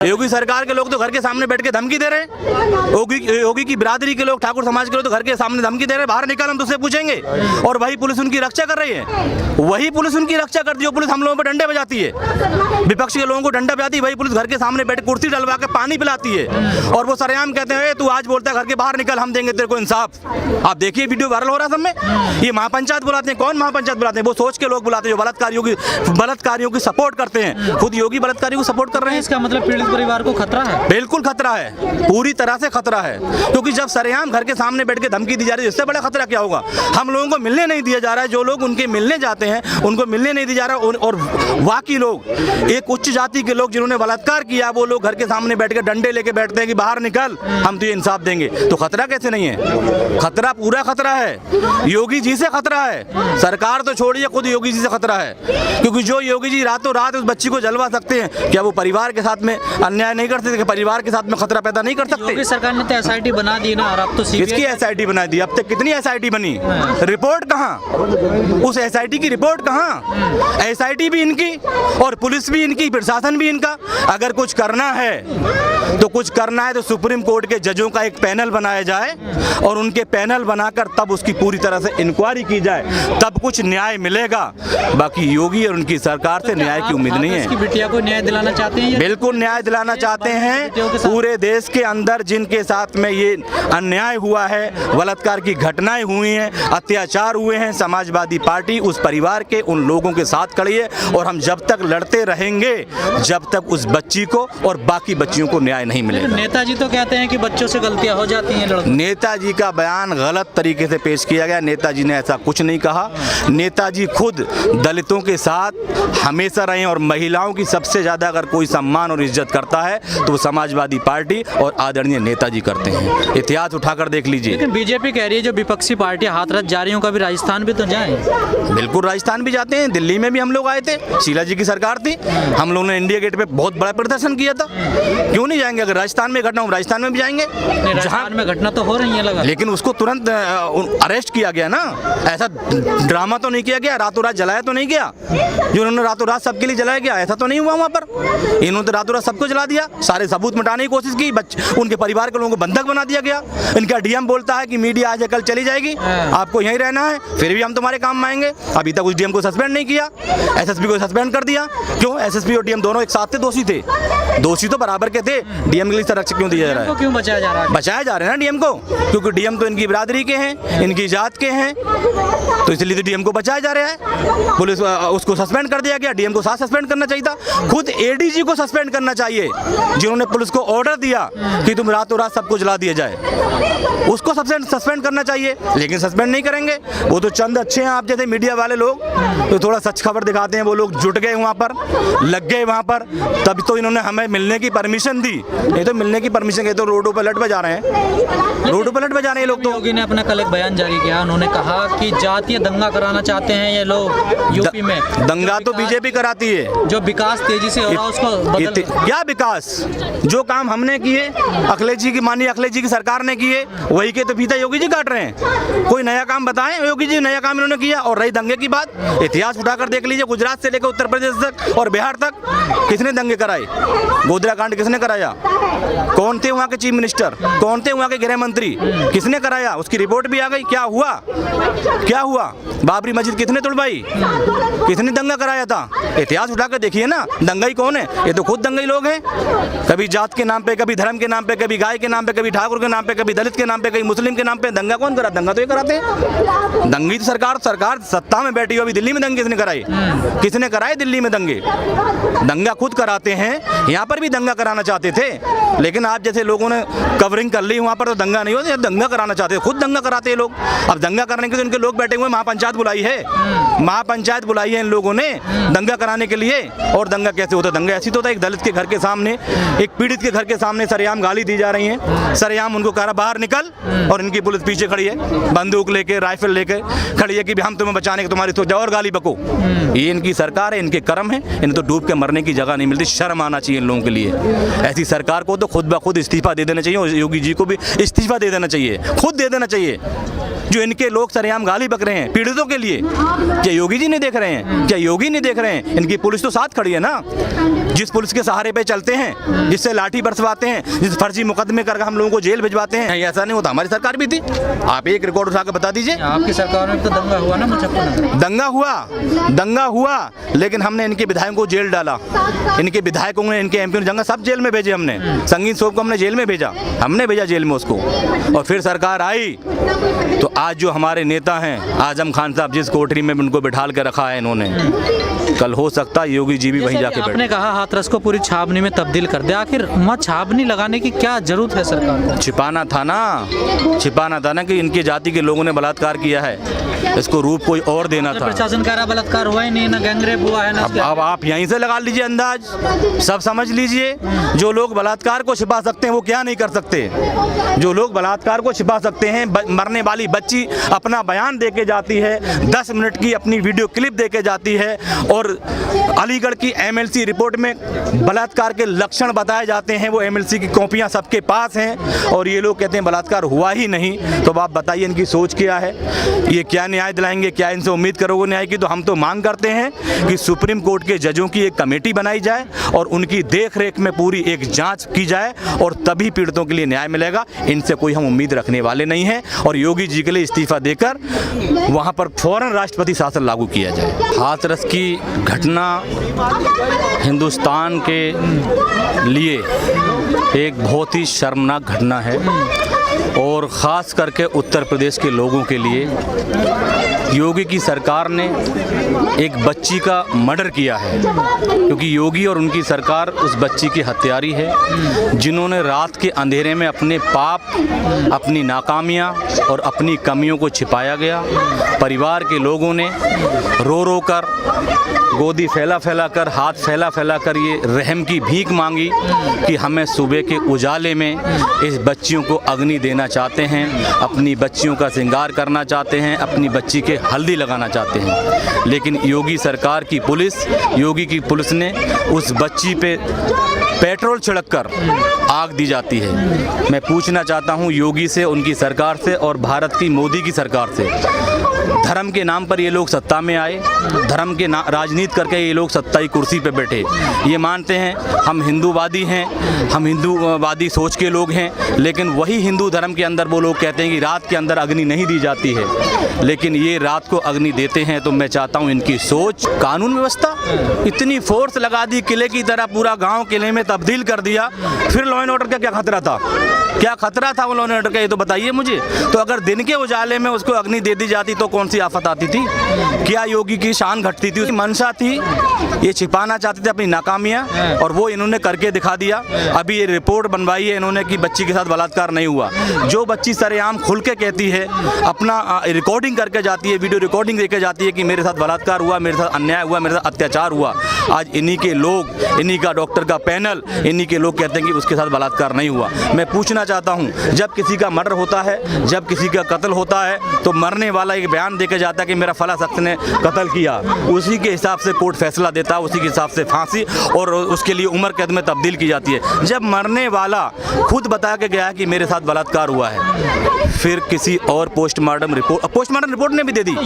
योगी सरकार के लोग तो घर के सामने बैठ के धमकी दे रहे हैं। योगी की बिरादरी के लोग, ठाकुर समाज के लोग तो घर के सामने धमकी दे रहे हैं, बाहर निकल हम तुझसे पूछेंगे। और वही पुलिस उनकी रक्षा कर रही है, वही पुलिस उनकी रक्षा करती है। पुलिस हम लोगों पर डंडे बजाती है, विपक्ष के लोगों को डंडा बजाती है, वही पुलिस घर के सामने बैठ कुर्सी डलवा के पानी पिलाती है। और वो सरेआम कहते हैं तू आज बोलता है घर के बाहर निकल, हम देंगे तेरे को इंसाफ। आप देखिए वीडियो वायरल हो रहा है सब में। ये महापंचायत बुलाते हैं, कौन महापंचायत बुलाते हैं? वो सोच के लोग बुलाते हैं जो बलात्कारियों की सपोर्ट करते हैं। खुद योगी बलात्कारियों को सपोर्ट कर रहे हैं। इसका मतलब पीड़ित परिवार को खतरा है? बिल्कुल खतरा है, पूरी तरह से खतरा है। क्योंकि जब सरेआम घर के सामने बैठ के धमकी दी जा रही है, इससे बड़ा खतरा क्या होगा? हम लोगों को मिलने नहीं दिया जा रहा है, जो लोग उनके मिलने जाते हैं उनको मिलने नहीं दिया जा रहा। और बाकी लोग, एक उच्च जाति के लोग जिन्होंने बलात्कार किया, वो लोग घर के सामने बैठ के डंडे लेके बैठते हैं कि बाहर निकल, हम तुझे इंसाफ देंगे। तो खतरा कैसे नहीं है? खतरा पूरा खतरा है। योगी जी से खतरा है, सरकार तो छोड़िए, खुद योगी जी से खतरा है। क्योंकि जो योगी जी रातों रात उस बच्ची को जलवा सकते हैं, क्या वो परिवार के साथ में अन्याय नहीं कर सकते? परिवार के साथ में खतरा पैदा नहीं कर सकते? योगी सरकार ने तो SIT बना दी ना, और अब तो किसकी SIT बना दी? अब तक कितनी SIT बनी? रिपोर्ट कहाँ? उस SIT की रिपोर्ट कहाँ? SIT भी इनकी और पुलिस भी इनकी, प्रशासन भी इनका। अगर कुछ करना है तो सुप्रीम कोर्ट के जजों का एक पैनल बनाया जाए और उनके पैनल बनाकर तब उसकी पूरी तरह से इंक्वायरी की जाए, तब कुछ न्याय मिलेगा। बाकी योगी और उनकी सरकार से न्याय की उम्मीद नहीं है। इसकी बिटिया को न्याय दिलाना चाहते हैं? बिल्कुल न्याय दिलाना चाहते हैं। पूरे देश के अंदर जिनके साथ में ये अन्याय हुआ है, बलात्कार की घटनाएं हुई हैं, अत्याचार हुए हैं, समाजवादी पार्टी उस परिवार के उन लोगों के साथ खड़ी है। और हम जब तक लड़ते रहेंगे, जब तक उस बच्ची को और बाकी बच्चियों को न्याय नहीं मिलेगा। नेताजी तो कहते हैं कि बच्चों से गलतियां हो जाती हैं। नेताजी का बयान गलत तरीके से पेश किया गया। नेताजी ने ऐसा कुछ नहीं कहा। नेताजी खुद दलितों के साथ हमेशा रहे और महिलाओं की सबसे ज्यादा अगर कोई सम्मान और इज्जत करता है तो वो समाजवादी पार्टी और आदरणीय नेताजी करते हैं। इतिहास उठाकर देख लीजिए। लेकिन बीजेपी कह रही है जो विपक्षी पार्टी हाथरस जा रही है, कभी राजस्थान भी तो जाए। बिल्कुल राजस्थान भी जाते हैं, दिल्ली में भी हम लोग आए थे, शीला जी की सरकार थी, हम लोगों ने इंडिया गेट पे बहुत बड़ा प्रदर्शन किया था। क्यों नहीं जाएंगे? अगर राजस्थान में घटना हो राजस्थान में भी जाएंगे। राजस्थान में घटना तो हो रही है लगा, लेकिन उसको तुरंत अरेस्ट किया गया ना। ऐसा ड्रामा तो नहीं किया गया, रातों रात जलाया तो नहीं गया जो उन्होंने रातों रात सबके लिए जलाया गया। ऐसा तो नहीं हुआ वहाँ पर। इन्होंने तो रातों रात सबको जला दिया, सारे सबूत मिटाने की कोशिश की, उनके परिवार के लोगों को बंधक बना दिया गया। इनका DM बोलता है कि मीडिया आज कल चली जाएगी, आपको यहीं रहना है, फिर भी हम तुम्हारे काम में आएंगे। अभी तक उस DM को सस्पेंड नहीं किया, SSP को सस्पेंड कर दिया। क्यों? SSP और DM दोनों एक साथ थे, दोषी थे, दोषी तो बराबर के थे। DM के लिए संरक्षक क्यों दिया जा रहा है? क्यों बचाया जा रहा है? बचाया जा रहा है ना DM को, क्योंकि DM तो इनकी बिरादरी के हैं, इनकी जात के हैं, तो इसलिए तो DM को बचाया जा रहा है। पुलिस उसको सस्पेंड कर दिया गया, DM को साथ सस्पेंड करना चाहिए था। खुद ADG को सस्पेंड करना चाहिए, जिन्होंने पुलिस को ऑर्डर दिया कि तुम रातों रात सबको जला दिया जाए, उसको सस्पेंड करना चाहिए। लेकिन सस्पेंड नहीं करेंगे। वो तो चंद अच्छे हैं आप जैसे मीडिया वाले लोग, तो थोड़ा सच खबर दिखाते हैं। वो लोग जुट गए वहाँ पर, लग गए वहाँ पर, तब तो इन्होंने हमें मिलने की परमिशन दी। ये तो मिलने की परमिशन, ये तो रोडों पर लट बजा रहे हैं, रोडों पर लट बजा रहे हैं लोग। तो योगी ने अपना कल एक बयान जारी किया, उन्होंने कहा कि जातीय दंगा कराना चाहते हैं ये लोग यूपी में। दंगा तो बीजेपी कराती है। जो विकास तेजी से हो रहा है उसको क्या विकास? जो काम हमने किए, अखिलेश जी की, माननीय अखिलेश जी की सरकार ने किए, वही के तो फीता योगी जी काट रहे हैं। कोई नया काम बताएं, योगी जी नया काम इन्होंने किया। और रही दंगे की बात, इतिहास उठाकर देख लीजिए, गुजरात से लेकर उत्तर प्रदेश तक और बिहार तक किसने दंगे कराए? गोधरा कांड किसने कराया? कौन थे वहाँ के चीफ मिनिस्टर? कौन थे वहाँ के गृह मंत्री? किसने कराया? उसकी रिपोर्ट भी आ गई। क्या हुआ? क्या हुआ? बाबरी मस्जिद किसने तोड़वाई? किसने दंगा कराया था? इतिहास उठाकर देखिए ना, दंगाई कौन है? ये तो खुद दंगाई लोग हैं। कभी जात के नाम पे, कभी धर्म के नाम पे, कभी गाय के नाम पे, कभी ठाकुर के नाम पे, कभी दलित के नाम पे, कभी मुस्लिम के नाम पे। दंगा कौन करा? दंगा तो ये कराते हैं। दंगी तो सरकार सत्ता में बैठी हुई। अभी दिल्ली में दंगे किसने कराए? किसने कराए दिल्ली में दंगे? दंगा खुद कराते हैं। यहाँ पर भी दंगा कराना चाहते थे, लेकिन आप जैसे लोगों ने कवरिंग कर ली वहाँ पर, तो दंगा नहीं होता। दंगा कराना चाहते हैं, खुद दंगा कराते हैं लोग। अब दंगा करने के लिए इनके लोग बैठे हुए, महापंचायत बुलाई है, महापंचायत बुलाई है इन लोगों ने दंगा कराने के लिए। और दंगा कैसे होता है? दंगा ऐसी तो होता है, एक दलित के घर के सामने, एक पीड़ित के घर के सामने सरेआम गाली दी जा रही है, सरेआम उनको कह रहा बाहर निकल, और इनकी पुलिस पीछे खड़ी है, बंदूक लेके, राइफल लेके खड़ी है कि हम तुम्हें बचाने के, तुम्हारी तो जाओ और गाली बको। ये इनकी सरकार है, इनके कर्म है। इन्हें तो डूब के मरने की जगह नहीं मिलती। शर्म आना चाहिए इन लोगों के लिए। ऐसी सरकार को तो खुद ब खुद इस्तीफा दे देना चाहिए, और योगी जी को भी इस्तीफा दे देना चाहिए, खुद दे देना चाहिए। जो इनके लोग सरेआम गाली बक रहे हैं पीड़ितों के लिए, क्या योगी जी नहीं देख रहे हैं? क्या योगी नहीं देख रहे हैं? इनकी पुलिस तो साथ खड़ी है ना। जिस पुलिस के सहारे पे चलते हैं, जिससे लाठी बरसवाते हैं, जिस फर्जी मुकदमे करके हम लोगों को जेल भिजवाते हैं। ऐसा नहीं होता, हमारी सरकार भी थी। आप एक रिकॉर्ड उठा के बता दीजिए। आपकी सरकार में तो दंगा हुआ ना मुजफ्फरनगर? दंगा हुआ, लेकिन हमने इनके विधायकों को जेल डाला, इनके विधायकों ने, इनके एमपी ने सब जेल में भेजे। हमने संगीन सोब को हमने जेल में भेजा, हमने भेजा जेल में उसको। और फिर सरकार आई तो आज जो हमारे नेता हैं आजम खान साहब, जिस कोठरी में उनको बिठाल के रखा है इन्होंने, कल हो सकता है योगी जी भी वहीं जाके बैठे। आपने कहा हाथरस को पूरी छावनी में तब्दील कर दिया, आखिर वहाँ छावनी लगाने की क्या जरूरत है सरकार को? छिपाना था ना कि इनकी जाति के लोगों ने बलात्कार किया है, इसको रूप कोई और देना था। प्रशासन कह रहा बलात्कार हुआ ही नहीं, ना गैंगरेप हुआ है ना। अब आप यहीं से लगा लीजिए अंदाज, सब समझ लीजिए। जो लोग बलात्कार को छिपा सकते हैं वो क्या नहीं कर सकते। जो लोग बलात्कार को छिपा सकते हैं, मरने वाली बच्ची अपना बयान दे के जाती है, 10 मिनट की अपनी वीडियो क्लिप दे के जाती है, और अलीगढ़ की एमएलसी रिपोर्ट में बलात्कार के लक्षण बताए जाते हैं, वो एमएलसी की कॉपियां सबके पास हैं, और ये लोग कहते हैं बलात्कार हुआ ही नहीं। तो आप बताइए इनकी सोच क्या है, ये क्या न्याय दिलाएंगे? क्या इनसे उम्मीद करोगे न्याय की? तो हम तो मांग करते हैं कि सुप्रीम कोर्ट के जजों की एक कमेटी बनाई जाए और उनकी देख रेख में पूरी एक जांच की जाए, और तभी पीड़ितों के लिए न्याय मिलेगा। इनसे कोई हम उम्मीद रखने वाले नहीं हैं, और योगी जी के लिए इस्तीफा देकर वहां पर फौरन राष्ट्रपति शासन लागू किया जाए। हाथरस की घटना हिंदुस्तान के लिए एक बहुत ही शर्मनाक घटना है, और ख़ास करके उत्तर प्रदेश के लोगों के लिए। योगी की सरकार ने एक बच्ची का मर्डर किया है, क्योंकि योगी और उनकी सरकार उस बच्ची की हत्यारी है, जिन्होंने रात के अंधेरे में अपने पाप, अपनी नाकामियां और अपनी कमियों को छिपाया गया। परिवार के लोगों ने रो रो कर, गोदी फैला फैला कर, हाथ फैला फैला कर ये रहम की भीख मांगी कि हमें सुबह के उजाले में इस बच्चियों को अग्नि देना चाहते हैं, अपनी बच्चियों का श्रृंगार करना चाहते हैं, अपनी बच्ची के हल्दी लगाना चाहते हैं। लेकिन योगी सरकार की पुलिस, योगी की पुलिस ने उस बच्ची पे पेट्रोल छिड़क कर आग दी जाती है। मैं पूछना चाहता हूँ योगी से, उनकी सरकार से और भारत की मोदी की सरकार से, धर्म के नाम पर ये लोग सत्ता में आए, धर्म के राजनीति करके ये लोग सत्ताई कुर्सी पे बैठे। ये मानते हैं हम हिंदूवादी हैं, हम हिंदूवादी सोच के लोग हैं, लेकिन वही हिंदू धर्म के अंदर वो लोग कहते हैं कि रात के अंदर अग्नि नहीं दी जाती है, लेकिन ये रात को अग्नि देते हैं। तो मैं चाहता हूँ इनकी सोच, कानून व्यवस्था, इतनी फोर्स लगा दी, किले की तरह पूरा गाँव किले में तब्दील कर दिया, फिर लॉ एंड ऑर्डर का क्या खतरा था? क्या खतरा था वो लॉ एंड ऑर्डर का, ये तो बताइए मुझे। तो अगर दिन के उजाले में उसको अग्नि दे दी जाती तो कौन सी आफत आती थी? क्या योगी की शान घटती थी? उसकी मंशा थी, ये छिपाना चाहते थे अपनी नाकामियां, और वो इन्होंने करके दिखा दिया। अभी ये रिपोर्ट बनवाई है इन्होंने कि बच्ची के साथ बलात्कार नहीं हुआ। जो बच्ची सरेआम खुल के कहती है, अपना रिकॉर्डिंग करके जाती है, वीडियो रिकॉर्डिंग देके जाती है कि मेरे साथ बलात्कार हुआ, मेरे साथ अन्याय हुआ, मेरे साथ अत्याचार हुआ, आज इन्हीं के लोग, इन्हीं का डॉक्टर का पैनल, इन्हीं के लोग कहते हैं कि उसके साथ बलात्कार नहीं हुआ। मैं पूछना चाहता हूँ, जब किसी का मर्डर होता है, जब किसी का कत्ल होता है, तो मरने वाला एक बयान देके जाता है कि मेरा फला शख्स ने कत्ल किया, उसी के हिसाब से कोर्ट फैसला देता है, उसी के हिसाब से फांसी और उसके लिए उम्र कैद में तब्दील की जाती है। जब मरने वाला खुद बता के गया है कि मेरे साथ बलात्कार हुआ है, फिर किसी और पोस्टमार्टम रिपोर्ट ने भी दे दी।